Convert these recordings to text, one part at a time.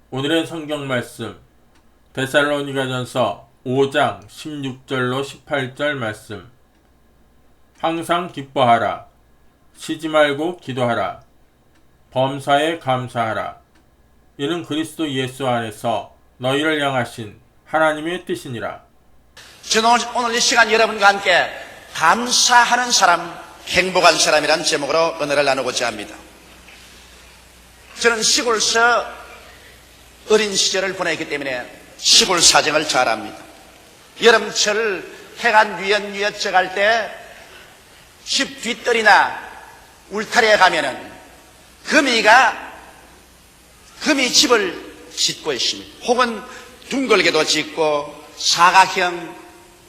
오늘의 성경 말씀 데살로니가전서 5장 16절로 18절 말씀. 항상 기뻐하라. 쉬지 말고 기도하라. 범사에 감사하라. 이는 그리스도 예수 안에서 너희를 향하신 하나님의 뜻이니라. 저는 오늘 이 시간 여러분과 함께 감사하는 사람, 행복한 사람이라는 제목으로 은혜를 나누고자 합니다. 저는 시골서 어린 시절을 보냈기 때문에 시골 사정을 잘 압니다. 여름철 해가 뉘엿뉘엿 져갈 때 집 뒷뜰이나 울타리에 가면은 금이 집을 짓고 있습니다. 혹은 둥글게도 짓고 사각형,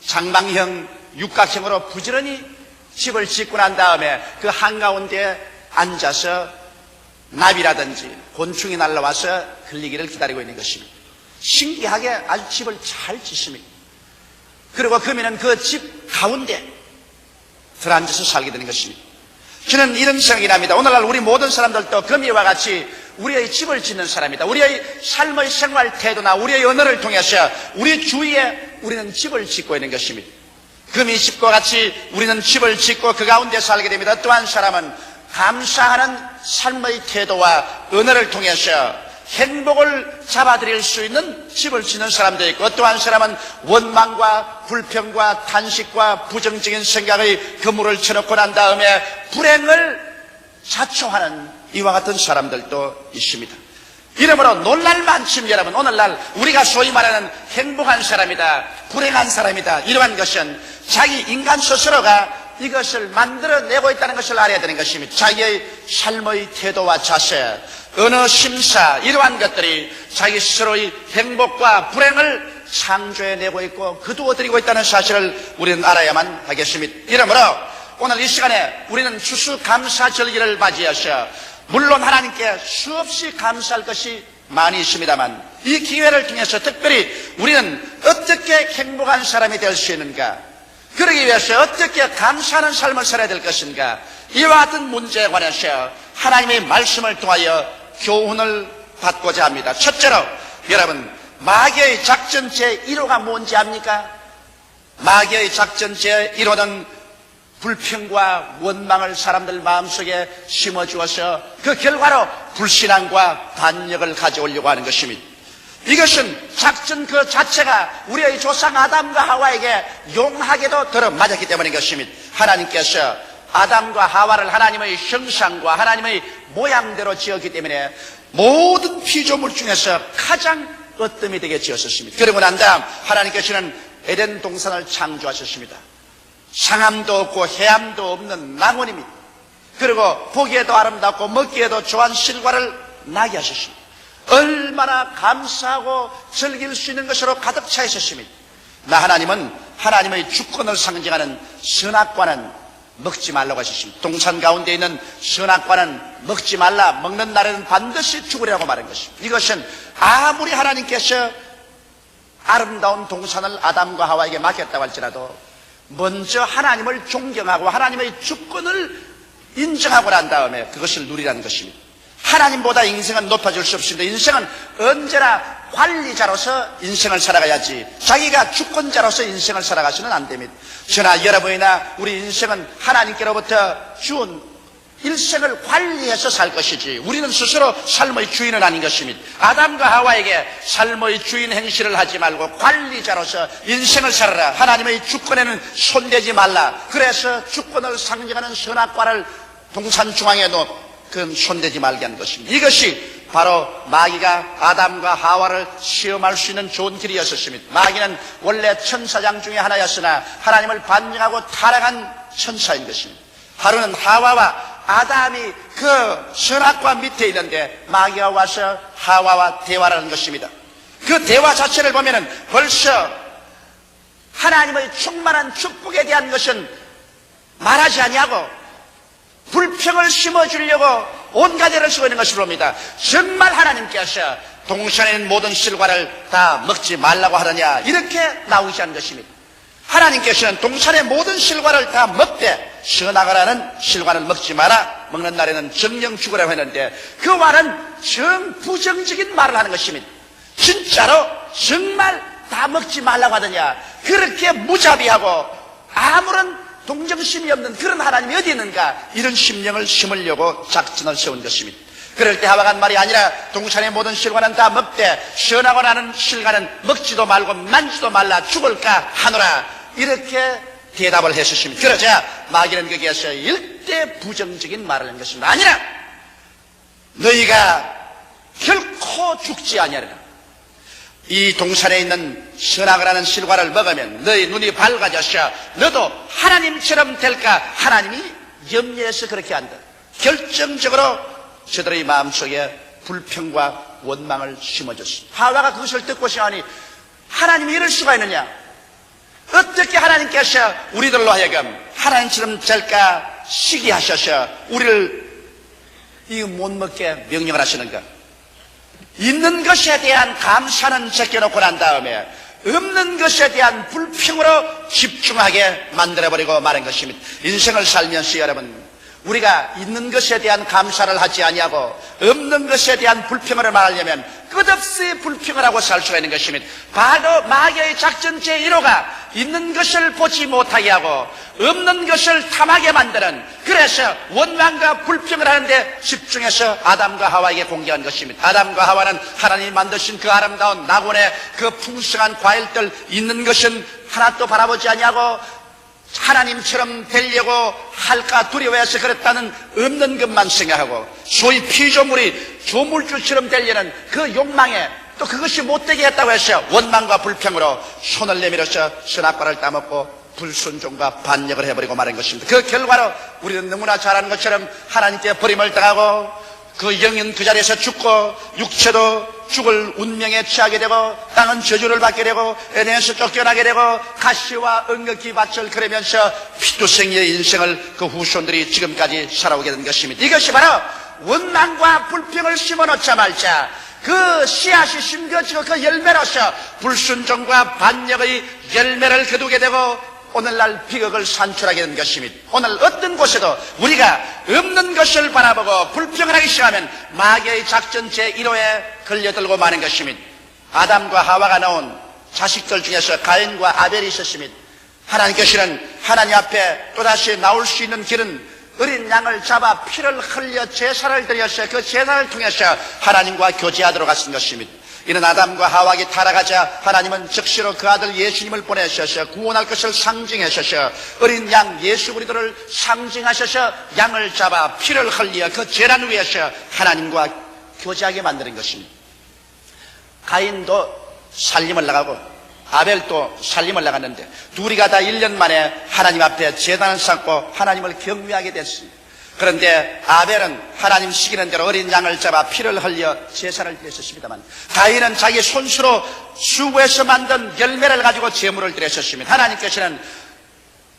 장방형, 육각형으로 부지런히 집을 짓고 난 다음에 그 한가운데에 앉아서 나비라든지 곤충이 날라와서 걸리기를 기다리고 있는 것입니다. 신기하게 아주 집을 잘 짓습니다. 그리고 그러면 그 집 가운데 들어앉아서 살게 되는 것입니다. 저는 이런 생각이 납니다. 오늘날 우리 모든 사람들도 금이와 같이 우리의 집을 짓는 사람이다. 우리의 삶의 생활 태도나 우리의 언어를 통해서 우리 주위에 우리는 집을 짓고 있는 것입니다. 금이 집과 같이 우리는 집을 짓고 그 가운데 살게 됩니다. 또 한 사람은 감사하는 삶의 태도와 언어를 통해서 행복을 잡아들일 수 있는 집을 짓는 사람도 있고, 또 한 사람은 원망과 불평과 탄식과 부정적인 생각의 그물을 쳐놓고 난 다음에 불행을 자초하는 이와 같은 사람들도 있습니다. 이러므로 놀랄 만큼 여러분, 오늘날 우리가 소위 말하는 행복한 사람이다, 불행한 사람이다, 이러한 것은 자기 인간 스스로가 이것을 만들어내고 있다는 것을 알아야 되는 것입니다. 자기의 삶의 태도와 자세, 언어 심사, 이러한 것들이 자기 스스로의 행복과 불행을 창조해내고 있고 거두어들이고 있다는 사실을 우리는 알아야만 하겠습니다. 이러므로 오늘 이 시간에 우리는 추수감사절기를 맞이해서 물론 하나님께 수없이 감사할 것이 많이 있습니다만 이 기회를 통해서 특별히 우리는 어떻게 행복한 사람이 될 수 있는가, 그러기 위해서 어떻게 감사하는 삶을 살아야 될 것인가, 이와 같은 문제에 관해서 하나님의 말씀을 통하여 교훈을 받고자 합니다. 첫째로 여러분, 마귀의 작전 제1호가 뭔지 압니까? 마귀의 작전 제1호는 불평과 원망을 사람들 마음속에 심어주어서 그 결과로 불신앙과 반역을 가져오려고 하는 것입니다. 이것은 작전 그 자체가 우리의 조상 아담과 하와에게 용하게도 들어맞았기 때문인 것입니다. 하나님께서 아담과 하와를 하나님의 형상과 하나님의 모양대로 지었기 때문에 모든 피조물 중에서 가장 으뜸이 되게 지었습니다. 그러고 난 다음 하나님께서는 에덴 동산을 창조하셨습니다. 상함도 없고 해함도 없는 낙원입니다. 그리고 보기에도 아름답고 먹기에도 좋은 실과를 나게 하셨습니다. 얼마나 감사하고 즐길 수 있는 것으로 가득 차 있었습니다. 하나님은 하나님의 주권을 상징하는 선악과는 먹지 말라고 하셨습니다. 동산 가운데 있는 선악과는 먹지 말라, 먹는 날에는 반드시 죽으리라고 말한 것입니다. 이것은 아무리 하나님께서 아름다운 동산을 아담과 하와에게 맡겼다고 할지라도 먼저 하나님을 존경하고 하나님의 주권을 인정하고 난 다음에 그것을 누리라는 것입니다. 하나님보다 인생은 높아질 수 없습니다. 인생은 언제나 관리자로서 인생을 살아가야지 자기가 주권자로서 인생을 살아가서는 안 됩니다. 저나 여러분이나 우리 인생은 하나님께로부터 준 일생을 관리해서 살 것이지 우리는 스스로 삶의 주인은 아닌 것입니다. 아담과 하와에게 삶의 주인 행실을 하지 말고 관리자로서 인생을 살아라. 하나님의 주권에는 손대지 말라. 그래서 주권을 상징하는 선악과를 동산 중앙에 놓고 그건 손대지 말게 하는 것입니다. 이것이 바로 마귀가 아담과 하와를 시험할 수 있는 좋은 길이었습니다. 마귀는 원래 천사장 중에 하나였으나 하나님을 반역하고 타락한 천사인 것입니다. 하루는 하와와 아담이 그 선악과 밑에 있는데 마귀가 와서 하와와 대화를 하는 것입니다. 그 대화 자체를 보면은 벌써 하나님의 충만한 축복에 대한 것은 말하지 아니하고 불평을 심어주려고 온갖 애를 쓰고 있는 것을 봅니다. 정말 하나님께서 동산에 있는 모든 실과를 다 먹지 말라고 하느냐, 이렇게 나오지 않은 것입니다. 하나님께서는 동산의 모든 실과를 다 먹되 선악과라는 실과는 먹지 마라, 먹는 날에는 정령 죽으라고 했는데 그 말은 정부정적인 말을 하는 것입니다. 진짜로 정말 다 먹지 말라고 하더냐. 그렇게 무자비하고 아무런 동정심이 없는 그런 하나님이 어디 있는가. 이런 심령을 심으려고 작전을 세운 것입니다. 그럴 때 하와가 한 말이 아니라 동산의 모든 실과는 다 먹되 시원하고 나는 실과는 먹지도 말고 만지도 말라 죽을까 하노라. 이렇게 대답을 했었습니다. 그러자 마귀는 거기에서 일대 부정적인 말을 한 것입니다. 아니라 너희가 결코 죽지 아니하리라. 이 동산에 있는 선악을 하는 실과를 먹으면 너희 눈이 밝아져서 너도 하나님처럼 될까. 하나님이 염려해서 그렇게 한다. 결정적으로 저들의 마음속에 불평과 원망을 심어줬습니다. 하와가 그것을 듣고 생각하니 하나님이 이럴 수가 있느냐. 어떻게 하나님께서 우리들로 하여금 하나님처럼 될까 시기하셔서 우리를 이거 못 먹게 명령을 하시는가. 있는 것에 대한 감사는 제껴놓고 난 다음에 없는 것에 대한 불평으로 집중하게 만들어버리고 마는 것입니다. 인생을 살면서 여러분 우리가 있는 것에 대한 감사를 하지 아니하고 없는 것에 대한 불평을 말하려면 끝없이 불평을 하고 살 수가 있는 것입니다. 바로 마귀의 작전 제1호가 있는 것을 보지 못하게 하고 없는 것을 탐하게 만드는, 그래서 원망과 불평을 하는데 집중해서 아담과 하와에게 공개한 것입니다. 아담과 하와는 하나님이 만드신 그 아름다운 낙원의 그 풍성한 과일들 있는 것은 하나도 바라보지 아니하고 하나님처럼 되려고 할까 두려워해서 그렇다는 없는 것만 생각하고 소위 피조물이 조물주처럼 되려는 그 욕망에 또 그것이 못되게 했다고 해서 원망과 불평으로 손을 내밀어서 선악과를 따먹고 불순종과 반역을 해버리고 마는 것입니다. 그 결과로 우리는 너무나 잘 아는 것처럼 하나님께 버림을 당하고 그 영은 그 자리에서 죽고 육체도 죽을 운명에 처하게 되고 땅은 저주를 받게 되고 에덴에서 쫓겨나게 되고 가시와 엉겅퀴 밭을 그리면서 피투성이의 인생을 그 후손들이 지금까지 살아오게 된 것입니다. 이것이 바로 원망과 불평을 심어놓자 말자 그 씨앗이 심겨지고 그 열매로서 불순종과 반역의 열매를 거두게 되고 오늘날 비극을 산출하게 된 것입니다. 오늘 어떤 곳에도 우리가 없는 것을 바라보고 불평을 하기 시작하면 마귀의 작전 제1호에 걸려들고 마는 것입니다. 아담과 하와가 낳은 자식들 중에서 가인과 아벨이 있었습니다. 하나님께서는 하나님 앞에 또다시 나올 수 있는 길은 어린 양을 잡아 피를 흘려 제사를 드려서 그 제사를 통해서 하나님과 교제하도록 하신 것입니다. 이는 아담과 하와에게 타락하자 하나님은 즉시로 그 아들 예수님을 보내셔서 구원할 것을 상징하셔서 어린 양 예수 그리스도를 상징하셔서 양을 잡아 피를 흘려 그 제단 위에서 하나님과 교제하게 만드는 것입니다. 가인도 살림을 나가고 아벨도 살림을 나갔는데 둘이가 다 1년 만에 하나님 앞에 제단을 쌓고 하나님을 경외하게 됐습니다. 그런데 아벨은 하나님 시키는 대로 어린 양을 잡아 피를 흘려 제사를 드렸었습니다만 가인은 자기 손수로 수고해서 만든 열매를 가지고 제물을 드렸었습니다. 하나님께서는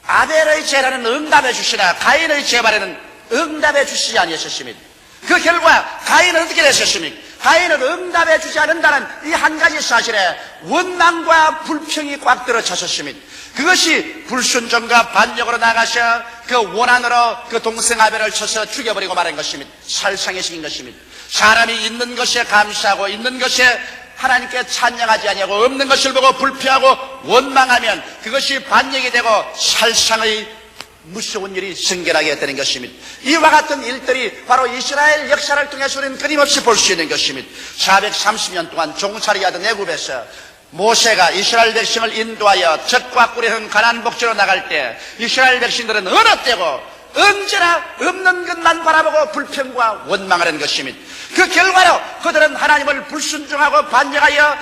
아벨의 제사는 응답해 주시나 가인의 제발에는 응답해 주시지 아니하셨습니다. 그 결과 가인은 어떻게 됐었습니까? 가인은 응답해 주지 않는다는 이 한 가지 사실에 원망과 불평이 꽉 들어찼었습니다. 그것이 불순종과 반역으로 나가셔 그 원한으로 그 동생 아벨을 쳐서 죽여버리고 말한 것입니다. 살상해시킨 것입니다. 사람이 있는 것에 감사하고 있는 것에 하나님께 찬양하지 아니하고 없는 것을 보고 불평하고 원망하면 그것이 반역이 되고 살상의 무서운 일이 생겨나게 되는 것입니다. 이와 같은 일들이 바로 이스라엘 역사를 통해서 우리는 끊임없이 볼 수 있는 것입니다. 430년 동안 종살이하던 애굽에서 모세가 이스라엘 백성을 인도하여 젖과 꿀이 흐른 가나안 복지로 나갈 때 이스라엘 백성들은 어느 때고 언제나 없는 것만 바라보고 불평과 원망하는 것입니다. 그 결과로 그들은 하나님을 불순종하고 반역하여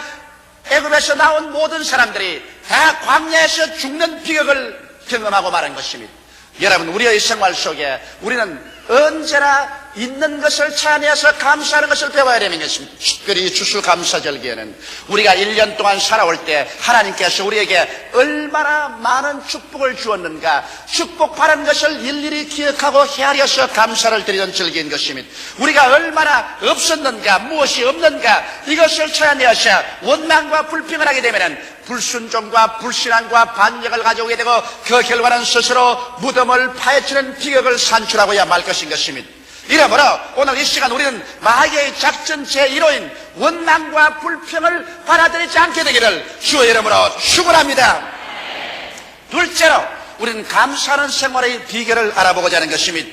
애굽에서 나온 모든 사람들이 다 광야에서 죽는 비극을 경험하고 말한 것입니다. 여러분, 우리의 생활 속에 우리는 언제나 있는 것을 찬양해서 감사하는 것을 배워야 되는 것입니다. 특별히 추수감사절기에는 우리가 1년 동안 살아올 때 하나님께서 우리에게 얼마나 많은 축복을 주었는가, 축복받은 것을 일일이 기억하고 헤아려서 감사를 드리던 절기인 것입니다. 우리가 얼마나 없었는가, 무엇이 없는가, 이것을 찾아내어서 원망과 불평을 하게 되면 불순종과 불신앙과 반역을 가져오게 되고 그 결과는 스스로 무덤을 파헤치는 비극을 산출하고야 말 것인 것입니다. 이러므로 오늘 이 시간 우리는 마귀의 작전 제1호인 원망과 불평을 받아들이지 않게 되기를 주의 이름으로 축원합니다. 둘째로 우리는 감사하는 생활의 비결을 알아보고자 하는 것입니다.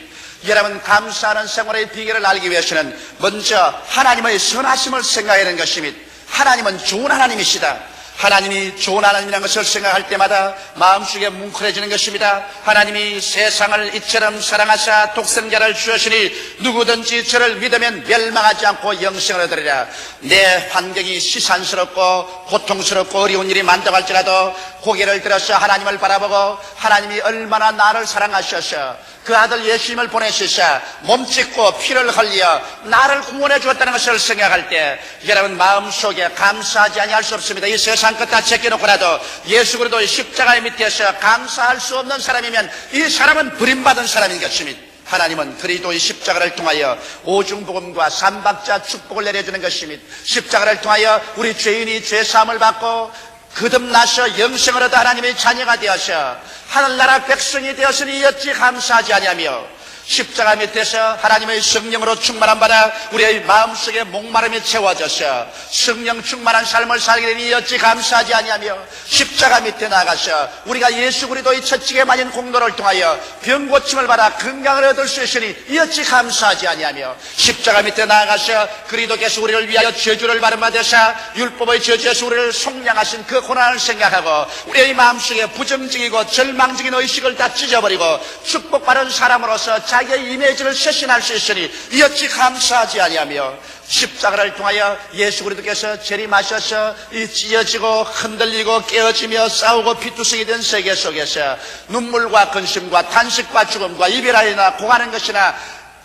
여러분, 감사하는 생활의 비결을 알기 위해서는 먼저 하나님의 선하심을 생각해야 하는 것입니다. 하나님은 좋은 하나님이시다. 하나님이 좋은 하나님이라는 것을 생각할 때마다 마음속에 뭉클해지는 것입니다. 하나님이 세상을 이처럼 사랑하사 독생자를 주셨으니 누구든지 저를 믿으면 멸망하지 않고 영생을 얻으리라. 내 환경이 시산스럽고 고통스럽고 어려운 일이 많다고 할지라도 고개를 들어서 하나님을 바라보고 하나님이 얼마나 나를 사랑하셔서 그 아들 예수님을 보내시사 몸짓고 피를 흘려 나를 구원해 주었다는 것을 생각할 때 여러분 마음속에 감사하지 아니할 수 없습니다. 이 세상 것 다 제껴놓고라도 예수 그리스도의 십자가의 밑에서 감사할 수 없는 사람이면 이 사람은 버림받은 사람인 것입니다. 하나님은 그리스도의 십자가를 통하여 오중복음과 삼박자 축복을 내려주는 것입니다. 십자가를 통하여 우리 죄인이 죄사함을 받고 거듭나서 영생을 얻어 하나님의 자녀가 되어서 하늘나라 백성이 되었으니 어찌 감사하지 아니하며 십자가 밑에서 하나님의 성령으로 충만한 바라 우리의 마음속에 목마름이 채워져서 성령 충만한 삶을 살게 되니 어찌 감사하지 아니하며 십자가 밑에 나가서 우리가 예수 그리스도의 처치게 많은 공로를 통하여 병 고침을 받아 건강을 얻을 수 있으니 어찌 감사하지 아니하며 십자가 밑에 나가서 그리스도께서 우리를 위하여 저주를 받으사 율법의 저주에서 우리를 속량하신 그 고난을 생각하고 우리의 마음속에 부정적이고 절망적인 의식을 다 찢어버리고 축복받은 사람으로서 자기의 이미지를 쇄신할 수 있으니 어찌 감사하지 아니하며 십자가를 통하여 예수 그리스도께서 재림하셔서 이 찢어지고 흔들리고 깨어지며 싸우고 피투성이 된 세계 속에서 눈물과 근심과 탄식과 죽음과 이별하여나 고하는 것이나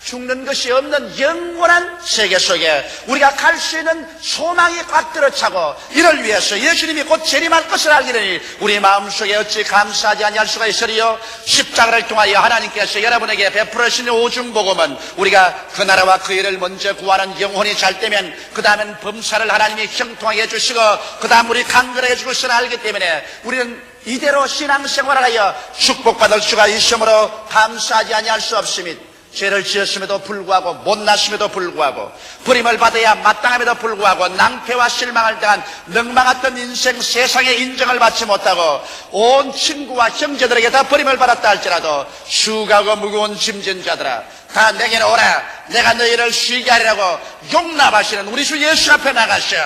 죽는 것이 없는 영원한 세계 속에 우리가 갈 수 있는 소망이 꽉 들어차고 이를 위해서 예수님이 곧 재림할 것을 알게 되니 우리 마음속에 어찌 감사하지 아니할 수가 있으리요. 십자가를 통하여 하나님께서 여러분에게 베풀으신 오중복음은 우리가 그 나라와 그 일을 먼저 구하는 영혼이 잘 되면 그 다음엔 범사를 하나님이 형통하게 해주시고 그 다음 우리 강건하게 해줄 것을 알기 때문에 우리는 이대로 신앙생활을 하여 축복받을 수가 있으므로 감사하지 아니할 수 없습니다. 죄를 지었음에도 불구하고 못났음에도 불구하고 버림을 받아야 마땅함에도 불구하고 낭패와 실망을 당한 넉망했던 인생 세상에 인정을 받지 못하고 온 친구와 형제들에게 다 버림을 받았다 할지라도 수고하고 무거운 짐진 자들아 다 내게로 오라. 내가 너희를 쉬게 하리라고 용납하시는 우리 주 예수 앞에 나가셔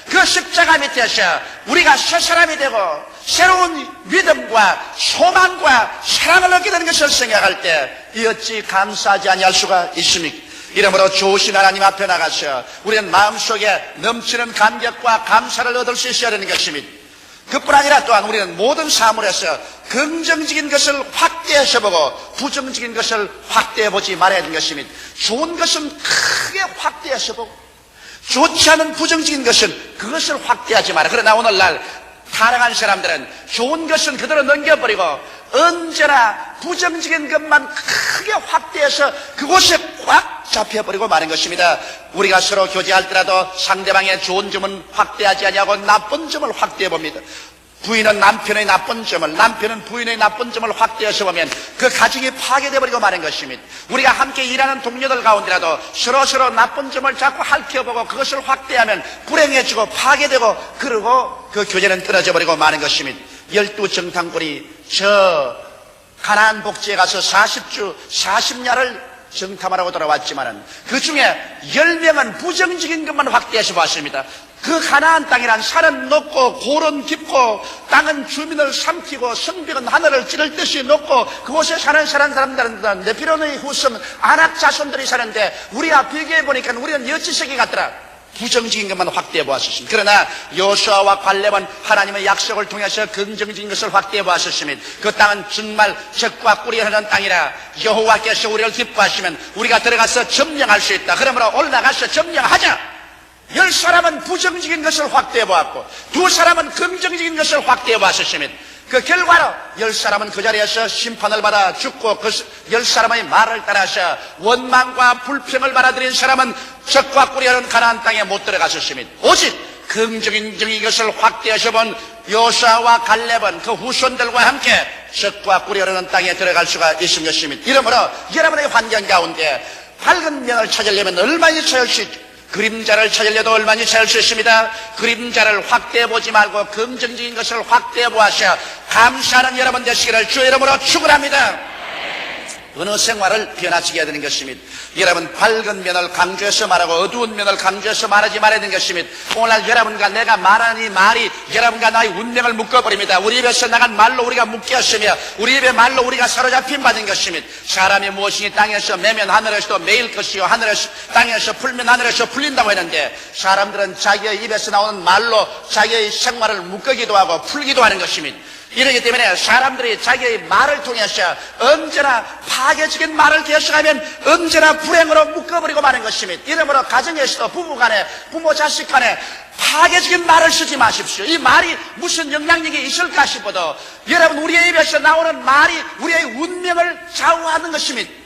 그 십자가 밑에서 우리가 새 사람이 되고 새로운 믿음과 소망과 사랑을 얻게 되는 것을 생각할 때 어찌 감사하지 아니할 수가 있습니까? 이러므로 좋으신 하나님 앞에 나가서 우리는 마음속에 넘치는 감격과 감사를 얻을 수 있어야 하는 것입니다. 그뿐 아니라 또한 우리는 모든 사물에서 긍정적인 것을 확대해서 보고 부정적인 것을 확대해보지 말아야 하는 것입니다. 좋은 것은 크게 확대해서 보고 좋지 않은 부정적인 것은 그것을 확대하지 마라. 그러나 오늘날 타락한 사람들은 좋은 것은 그대로 넘겨버리고 언제나 부정적인 것만 크게 확대해서 그곳에 꽉 잡혀버리고 마는 것입니다. 우리가 서로 교제할 때라도 상대방의 좋은 점은 확대하지 아니하고 나쁜 점을 확대해봅니다. 부인은 남편의 나쁜 점을, 남편은 부인의 나쁜 점을 확대해서 보면 그 가정이 파괴되어버리고 마는 것입니다. 우리가 함께 일하는 동료들 가운데라도 서로 나쁜 점을 자꾸 핥혀보고 그것을 확대하면 불행해지고 파괴되고 그러고 그 교제는 끊어져 버리고 마는 것입니다. 12정탐꾼이 저 가나안 복지에 가서 40주 40야를 정탐하라고 돌아왔지만은 그 중에 10명은 부정적인 것만 확대해서 봤습니다. 그 가나안 땅이란 산은 높고 골은 깊고 땅은 주민을 삼키고 성벽은 하늘을 찌를 듯이 높고 그곳에 사는 사람들은 네피론의 후손 아낙 자손들이 사는데 우리와 비교해 보니까 우리는 여지세계 같더라. 부정적인 것만 확대해 보았습니다. 그러나 여호수아와 갈렙은 하나님의 약속을 통해서 긍정적인 것을 확대해 보았습니다. 그 땅은 정말 젖과 꿀이 흐르는 땅이라 여호와께서 우리를 기뻐하시면 우리가 들어가서 점령할 수 있다. 그러므로 올라가서 점령하자. 10사람은 부정적인 것을 확대해 보았고 2사람은 긍정적인 것을 확대해 보았습니다. 그 결과로 10사람은 그 자리에서 심판을 받아 죽고 그 10사람의 말을 따라서 원망과 불평을 받아들인 사람은 젖과 꿀이 흐르는 가나안 땅에 못 들어갔었습니다. 오직 긍정적인 것을 확대해서 본 여호수아와 갈렙은 그 후손들과 함께 젖과 꿀이 흐르는 땅에 들어갈 수가 있는 것입니다. 이러므로 여러분의 환경 가운데 밝은 면을 찾으려면 얼마나 찾을 수 있죠? 그림자를 찾으려도 얼마나 찾을 수 있습니다. 그림자를 확대해 보지 말고 긍정적인 것을 확대해 보아서 감사하는 여러분 되시기를 주의 이름으로 축원합니다. 어느 생활을 변화시켜야 해야 되는 것입니다. 여러분 밝은 면을 강조해서 말하고 어두운 면을 강조해서 말하지 말아야 되는 것입니다. 오늘 여러분과 내가 말하는 이 말이 여러분과 나의 운명을 묶어버립니다. 우리 입에서 나간 말로 우리가 묶였으며 우리 입의 말로 우리가 사로잡힌 받은 것입니다. 사람이 무엇이니 땅에서 매면 하늘에서도 매일 것이요 하늘에서 땅에서 풀면 하늘에서 풀린다고 했는데 사람들은 자기의 입에서 나오는 말로 자기의 생활을 묶기도 하고 풀기도 하는 것입니다. 이러기 때문에 사람들이 자기의 말을 통해서 언제나 파괴적인 말을 계속하면 언제나 불행으로 묶어버리고 마는 것입니다. 이러므로 가정에서도 부부간에 부모 자식 간에 파괴적인 말을 쓰지 마십시오. 이 말이 무슨 영향력이 있을까 싶어도 여러분 우리의 입에서 나오는 말이 우리의 운명을 좌우하는 것입니다.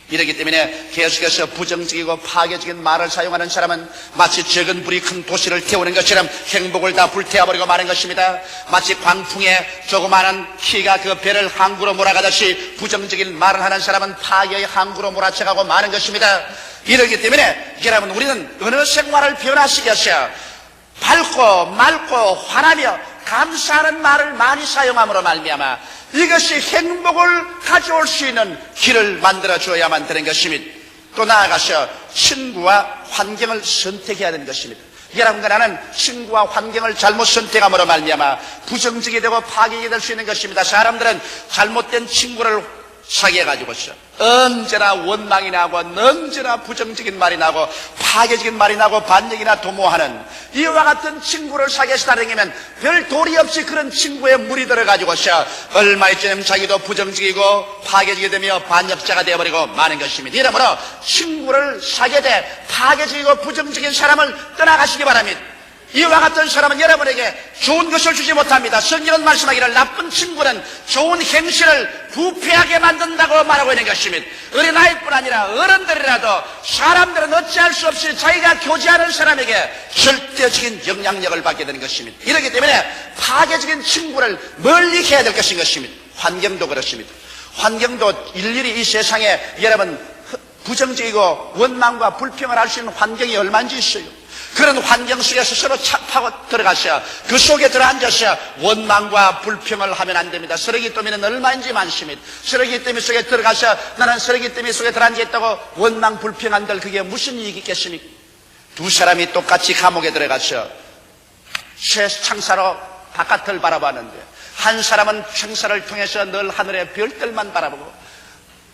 이렇기 때문에 계속해서 부정적이고 파괴적인 말을 사용하는 사람은 마치 적은 불이 큰 도시를 태우는 것처럼 행복을 다 불태워버리고 마는 것입니다. 마치 광풍에 조그마한 키가 그 배를 항구로 몰아가듯이 부정적인 말을 하는 사람은 파괴의 항구로 몰아쳐가고 마는 것입니다. 이렇기 때문에 여러분 우리는 어느 생활을 변화시켜서 밝고 맑고 환하며 감사하는 말을 많이 사용함으로 말미암아 이것이 행복을 가져올 수 있는 길을 만들어 줘야만 되는 것입니다. 또 나아가서 친구와 환경을 선택해야 되는 것입니다. 여러분과 나는 친구와 환경을 잘못 선택함으로 말미암아 부정적이 되고 파괴가 될 수 있는 것입니다. 사람들은 잘못된 친구를 사귀어가지고서 언제나 원망이 나고 언제나 부정적인 말이 나고 파괴적인 말이 나고 반역이나 도모하는 이와 같은 친구를 사귀어서 다니면 별 도리 없이 그런 친구의 물이 들어가지고서 얼마 있자면 자기도 부정적이고 파괴적이 되며 반역자가 되어버리고 마는 것입니다. 이러므로 친구를 사귀되 파괴적이고 부정적인 사람을 떠나가시기 바랍니다. 이와 같은 사람은 여러분에게 좋은 것을 주지 못합니다. 성경은 말씀하기를 나쁜 친구는 좋은 행실을 부패하게 만든다고 말하고 있는 것입니다. 어린아이뿐 아니라 어른들이라도 사람들은 어찌할 수 없이 자기가 교제하는 사람에게 절대적인 영향력을 받게 되는 것입니다. 이렇기 때문에 파괴적인 친구를 멀리 해야 될 것인 것입니다. 환경도 그렇습니다. 환경도 일일이 이 세상에 여러분 부정적이고 원망과 불평을 할 수 있는 환경이 얼마인지 있어요. 그런 환경 속에서 서로 파고 들어가셔 그 속에 들어앉아서 원망과 불평을 하면 안 됩니다. 쓰레기 더미는 얼마인지 많습니다. 쓰레기 더미 속에 들어가서 나는 쓰레기 더미 속에 들어앉아 있다고 원망 불평한들 그게 무슨 이익이 있겠습니까? 두 사람이 똑같이 감옥에 들어가서 새 창사로 바깥을 바라봤는데 한 사람은 창사를 통해서 늘 하늘의 별들만 바라보고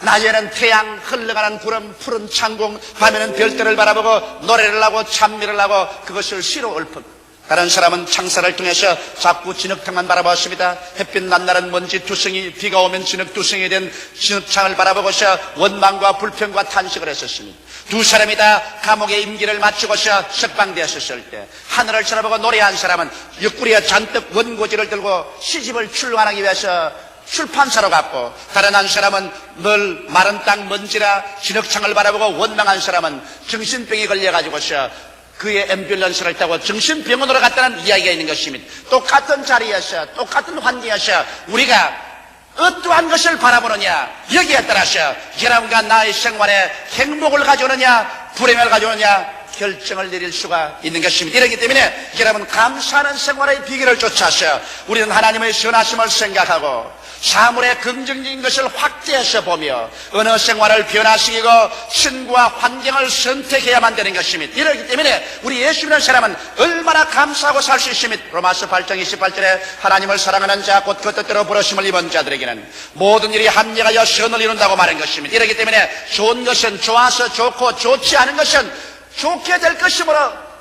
낮에는 태양, 흘러가는 구름, 푸른 창공, 밤에는 별들을 바라보고 노래를 하고 찬미를 하고 그것을 시로 읊은 다른 사람은 창사를 통해서 자꾸 진흙탕만 바라봤습니다. 햇빛 난 날은 먼지 투성이, 비가 오면 진흙 투성이 된 진흙창을 바라보고서 원망과 불평과 탄식을 했었습니다. 두 사람이 다 감옥의 임기를 마치고서 석방되었을 때 하늘을 쳐다보고 노래한 사람은 옆구리에 잔뜩 원고지를 들고 시집을 출간하기 위해서 출판사로 갔고 다른 한 사람은 늘 마른 땅 먼지라 진흙창을 바라보고 원망한 사람은 정신병이 걸려가지고서 그의 앰뷸런스를 타고 정신병원으로 갔다는 이야기가 있는 것입니다. 똑같은 자리에서 똑같은 환경에서 우리가 어떠한 것을 바라보느냐 여기에 따라서 여러분과 나의 생활에 행복을 가져오느냐 불행을 가져오느냐 결정을 내릴 수가 있는 것입니다. 이렇기 때문에 여러분 감사하는 생활의 비결을 쫓아서 우리는 하나님의 선하심을 생각하고 사물의 긍정적인 것을 확대해서 보며 어느 생활을 변화시키고 친구와 환경을 선택해야만 되는 것입니다. 이렇기 때문에 우리 예수 믿는 사람은 얼마나 감사하고 살 수 있습니다. 로마서 8장 28절에 하나님을 사랑하는 자 곧 그 뜻대로 부르심을 입은 자들에게는 모든 일이 합력하여 선을 이룬다고 말한 것입니다. 이렇기 때문에 좋은 것은 좋아서 좋고 좋지 않은 것은 좋게 될 것이므로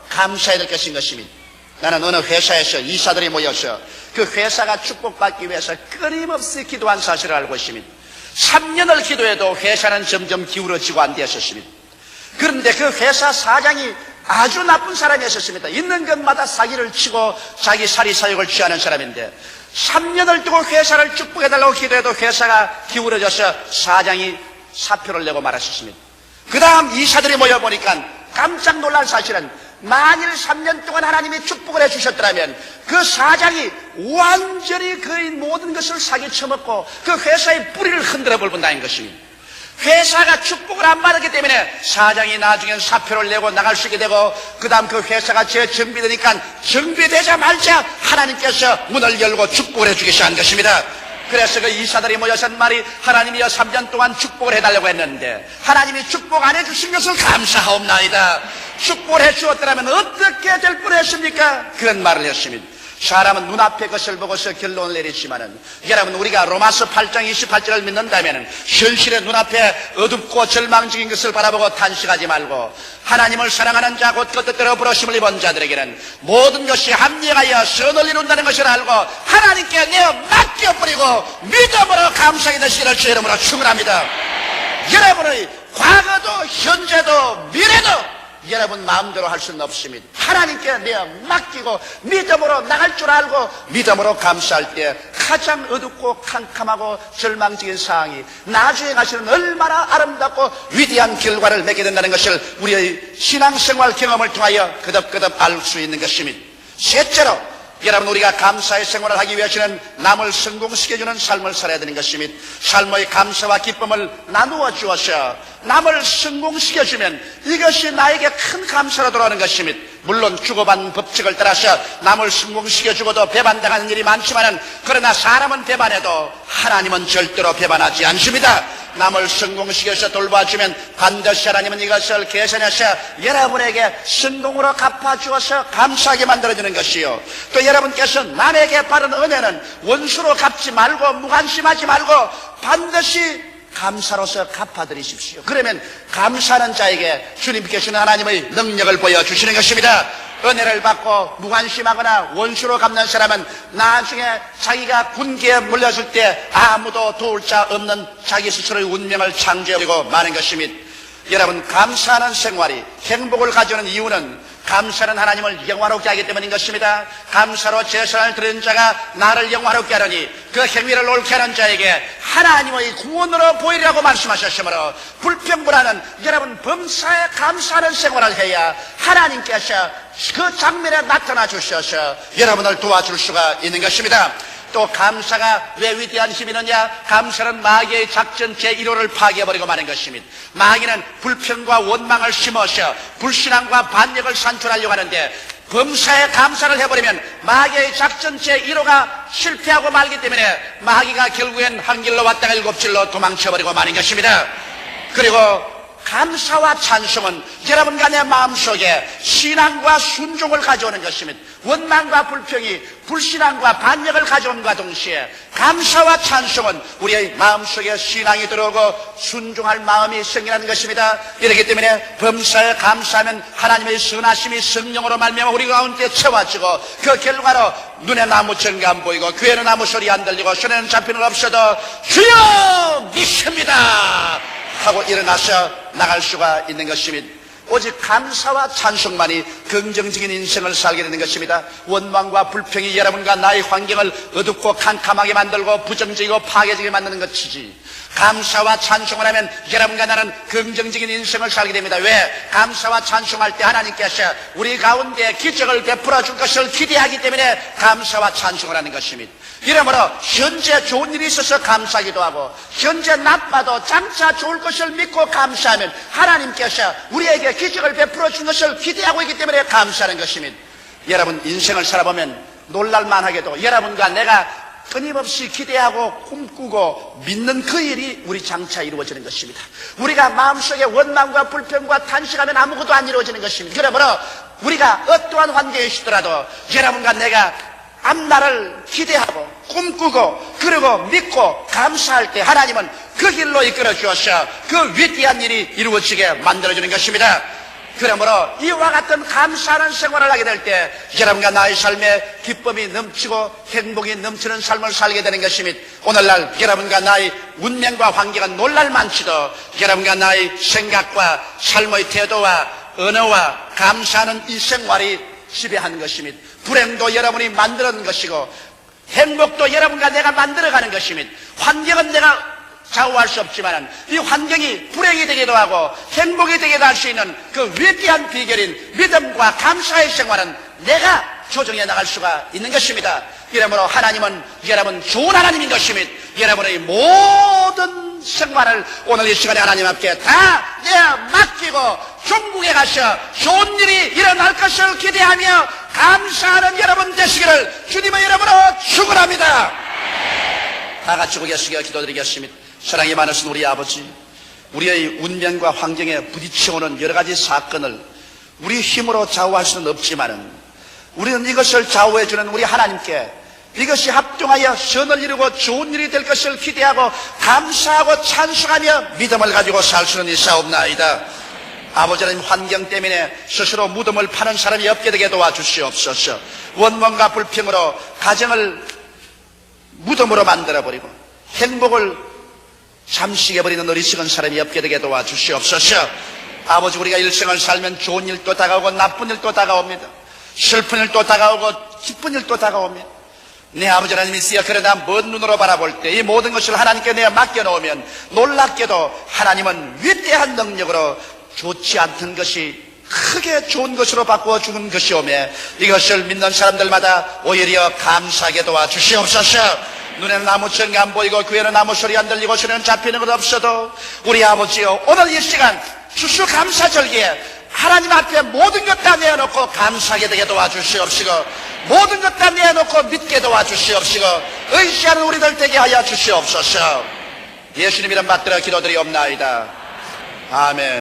감사해야 될 것인 것입니다. 나는 어느 회사에서 이사들이 모여서 그 회사가 축복받기 위해서 끊임없이 기도한 사실을 알고 있습니다. 3년을 기도해도 회사는 점점 기울어지고 안 되었습니다. 그런데 그 회사 사장이 아주 나쁜 사람이었습니다. 있는 것마다 사기를 치고 자기 사리사욕을 취하는 사람인데 3년을 두고 회사를 축복해달라고 기도해도 회사가 기울어져서 사장이 사표를 내고 말았습니다. 그 다음 이사들이 모여보니까 깜짝 놀란 사실은 만일 3년 동안 하나님이 축복을 해주셨더라면 그 사장이 완전히 그의 모든 것을 사기쳐먹고 그 회사의 뿌리를 흔들어 볼 본다는 것입니다. 회사가 축복을 안 받았기 때문에 사장이 나중엔 사표를 내고 나갈 수 있게 되고, 그 다음 그 회사가 재정비되니까 정비되자마자 하나님께서 문을 열고 축복을 해주기 시작한 것입니다. 그래서 그 이사들이 모여서 말이, 하나님이여 3년 동안 축복을 해달라고 했는데 하나님이 축복 안 해주신 것을 감사하옵나이다. 축복을 해주었더라면 어떻게 될 뻔했습니까? 그런 말을 했습니다. 사람은 눈앞의 것을 보고서 결론을 내리지만은, 여러분, 우리가 로마서 8장 28절을 믿는다면은 현실의 눈앞에 어둡고 절망적인 것을 바라보고 탄식하지 말고, 하나님을 사랑하는 자 곧 그 뜻대로 부르심을 입은 자들에게는 모든 것이 합리하여 선을 이룬다는 것을 알고 하나님께 내어 맡겨버리고 믿음으로 감사하게 되시기를 주의 이름으로 축원합니다. 여러분의 과거도 현재도 미래도 여러분 마음대로 할 수는 없습니다. 하나님께 내어 맡기고 믿음으로 나갈 줄 알고 믿음으로 감사할 때 가장 어둡고 캄캄하고 절망적인 상황이 나중에 가시는 얼마나 아름답고 위대한 결과를 맺게 된다는 것을 우리의 신앙생활 경험을 통하여 거듭거듭 알 수 있는 것입니다. 셋째로, 여러분, 우리가 감사의 생활을 하기 위해서는 남을 성공시켜주는 삶을 살아야 되는 것입니다. 삶의 감사와 기쁨을 나누어 주어서 남을 성공시켜주면 이것이 나에게 큰 감사로 돌아오는 것입니다. 물론 주고받는 법칙을 따라서 남을 성공시켜주고도 배반당하는 일이 많지만은, 그러나 사람은 배반해도 하나님은 절대로 배반하지 않습니다. 남을 성공시켜서 돌봐주면 반드시 하나님은 이것을 계산해서 여러분에게 성공으로 갚아주어서 감사하게 만들어주는 것이요, 또 여러분께서 남에게 받은 은혜는 원수로 갚지 말고 무관심하지 말고 반드시 감사로서 갚아드리십시오. 그러면 감사하는 자에게 주님께서는 하나님의 능력을 보여주시는 것입니다. 은혜를 받고 무관심하거나 원수로 갚는 사람은 나중에 자기가 군기에 물렸을 때 아무도 도울 자 없는 자기 스스로의 운명을 창조해버리고 마는 것입니다. 여러분, 감사하는 생활이 행복을 가져오는 이유는 감사는 하나님을 영화롭게 하기 때문인 것입니다. 감사로 제사를 드리는 자가 나를 영화롭게 하려니 그 행위를 옳게 하는 자에게 하나님의 구원으로 보이리라고 말씀하셨으므로, 불평불하는 여러분 범사에 감사하는 생활을 해야 하나님께서 그 장면에 나타나 주셔서 여러분을 도와줄 수가 있는 것입니다. 또 감사가 왜 위대한 힘이 있느냐? 감사는 마귀의 작전 제1호를 파괴해버리고 마는 것입니다. 마귀는 불평과 원망을 심어서 불신앙과 반역을 산출하려고 하는데, 범사에 감사를 해버리면 마귀의 작전 제1호가 실패하고 말기 때문에 마귀가 결국엔 한 길로 왔다가 7길로 도망쳐버리고 마는 것입니다. 그리고 감사와 찬송은 여러분과 내 마음속에 신앙과 순종을 가져오는 것입니다. 원망과 불평이 불신앙과 반역을 가져옴과 동시에 감사와 찬송은 우리의 마음속에 신앙이 들어오고 순종할 마음이 생기는 것입니다. 이렇기 때문에 범사에 감사하면 하나님의 선하심이 성령으로 말미암아 우리 가운데 채워지고, 그 결과로 눈에 나무 전가 안 보이고 귀에는 아무 소리 안 들리고 손에는 잡히는 없어도 주여 믿습니다 하고 일어나서 나갈 수가 있는 것입니다. 오직 감사와 찬송만이 긍정적인 인생을 살게 되는 것입니다. 원망과 불평이 여러분과 나의 환경을 어둡고 캄캄하게 만들고 부정적이고 파괴적이게 만드는 것이지, 감사와 찬송을 하면 여러분과 나는 긍정적인 인생을 살게 됩니다. 왜? 감사와 찬송할 때 하나님께서 우리 가운데 기적을 베풀어 줄 것을 기대하기 때문에 감사와 찬송을 하는 것입니다. 이러므로 현재 좋은 일이 있어서 감사하기도 하고, 현재 나빠도 장차 좋을 것을 믿고 감사하면 하나님께서 우리에게 기적을 베풀어 준 것을 기대하고 있기 때문에 감사하는 것입니다. 여러분, 인생을 살아보면 놀랄만하게도 여러분과 내가 끊임없이 기대하고 꿈꾸고 믿는 그 일이 우리 장차 이루어지는 것입니다. 우리가 마음속에 원망과 불평과 탄식하면 아무것도 안 이루어지는 것입니다. 그러므로 우리가 어떠한 환경에 있더라도 여러분과 내가 앞날을 기대하고 꿈꾸고 그리고 믿고 감사할 때 하나님은 그 길로 이끌어 주어서 그 위대한 일이 이루어지게 만들어주는 것입니다. 그러므로 이와 같은 감사하는 생활을 하게 될 때 여러분과 나의 삶에 기쁨이 넘치고 행복이 넘치는 삶을 살게 되는 것입니다. 오늘날 여러분과 나의 운명과 환경은 놀랄만치도 여러분과 나의 생각과 삶의 태도와 언어와 감사하는 이 생활이 지배하는 것입니다. 불행도 여러분이 만들어낸 것이고 행복도 여러분과 내가 만들어가는 것입니다. 환경은 내가 좌우할 수 없지만 이 환경이 불행이 되기도 하고 행복이 되기도 할 수 있는 그 위대한 비결인 믿음과 감사의 생활은 내가 조정해 나갈 수가 있는 것입니다. 이러므로 하나님은 여러분 좋은 하나님인 것입니다. 여러분의 모든 모든 생활을 오늘 이 시간에 하나님 앞에 다 맡기고 중국에 가셔 좋은 일이 일어날 것을 기대하며 감사하는 여러분 되시기를 주님의 이름으로 축원합니다. 다 같이 고개 숙여 기도드리겠습니다. 사랑이 많으신 우리 아버지, 우리의 운명과 환경에 부딪혀오는 여러 가지 사건을 우리 힘으로 좌우할 수는 없지만은 우리는 이것을 좌우해주는 우리 하나님께 이것이 합동하여 선을 이루고 좋은 일이 될 것을 기대하고 감사하고 찬송하며 믿음을 가지고 살 수는 있사옵나이다. 아버지 하나님, 환경 때문에 스스로 무덤을 파는 사람이 없게 되게 도와주시옵소서. 원망과 불평으로 가정을 무덤으로 만들어버리고 행복을 잠식해버리는 어리석은 사람이 없게 되게 도와주시옵소서. 아버지, 우리가 일생을 살면 좋은 일도 다가오고 나쁜 일도 다가옵니다. 슬픈 일도 다가오고 기쁜 일도 다가옵니다. 내 아버지 하나님 있으여 그러나 먼 눈으로 바라볼 때 이 모든 것을 하나님께 내가 맡겨놓으면 놀랍게도 하나님은 위대한 능력으로 좋지 않던 것이 크게 좋은 것으로 바꾸어주는 것이오며 이것을 믿는 사람들마다 오히려 감사하게 도와주시옵소서. 눈에는 아무 증거 안 보이고 귀에는 아무 소리 안 들리고 손에는 잡히는 것 없어도 우리 아버지여, 오늘 이 시간 추수감사절기에 하나님 앞에 모든 것 다 내어놓고 감사하게 되게 도와주시옵시고 모든 것 다 내어놓고 믿게 도와주시옵시고 의지하는 우리들 되게 하여 주시옵소서. 예수님 이름 받들어 기도드리옵나이다. 아멘.